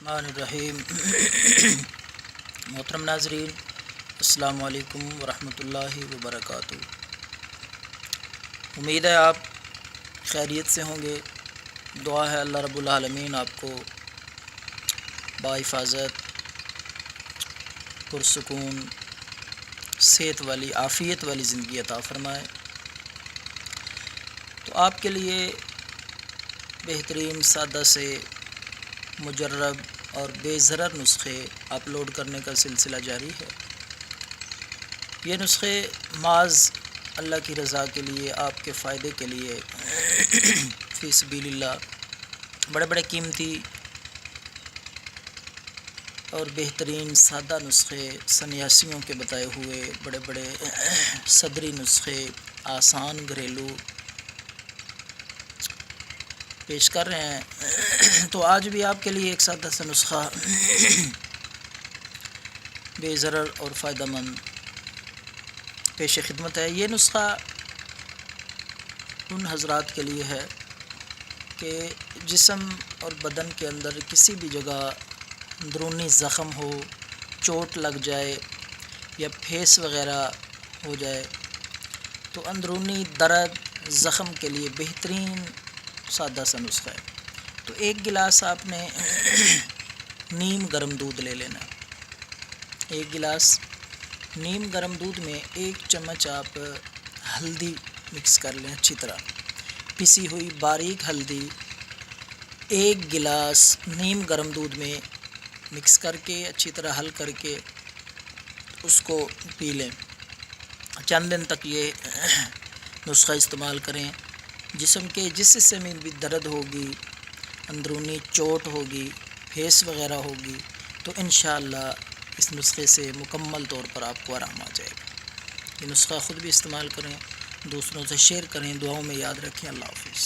الرحمن الرحیم محترم ناظرین، السلام علیکم ورحمۃ اللہ وبرکاتہ۔ امید ہے آپ خیریت سے ہوں گے۔ دعا ہے اللہ رب العالمین آپ کو باحفاظت، پرسکون، صحت والی، عافیت والی زندگی عطا فرمائے۔ تو آپ کے لیے بہترین، سادہ سے مجرب اور بے ضرر نسخے اپلوڈ کرنے کا سلسلہ جاری ہے۔ یہ نسخے محض اللہ کی رضا کے لیے، آپ کے فائدے کے لیے فی سبیل اللہ بڑے بڑے قیمتی اور بہترین سادہ نسخے، سنیاسیوں کے بتائے ہوئے بڑے بڑے صدری نسخے، آسان گھریلو پیش کر رہے ہیں۔ تو آج بھی آپ کے لیے ایک سادہ سا نسخہ بے ضرر اور فائدہ مند پیش خدمت ہے۔ یہ نسخہ ان حضرات کے لیے ہے کہ جسم اور بدن کے اندر کسی بھی جگہ اندرونی زخم ہو، چوٹ لگ جائے یا پھیس وغیرہ ہو جائے تو اندرونی درد، زخم کے لیے بہترین سادہ سا نسخہ ہے۔ تو ایک گلاس آپ نے نیم گرم دودھ لے لینا ہے۔ ایک گلاس نیم گرم دودھ میں 1 چمچ آپ ہلدی مکس کر لیں، اچھی طرح پسی ہوئی باریک ہلدی 1 گلاس نیم گرم دودھ میں مکس کر کے اچھی طرح حل کر کے اس کو پی لیں۔ چند دن تک یہ نسخہ استعمال کریں۔ جسم کے جس حصے میں بھی درد ہوگی، اندرونی چوٹ ہوگی، پھیس وغیرہ ہوگی تو انشاءاللہ اس نسخے سے مکمل طور پر آپ کو آرام آ جائے گا۔ یہ نسخہ خود بھی استعمال کریں، دوسروں سے شیئر کریں، دعاؤں میں یاد رکھیں۔ اللہ حافظ۔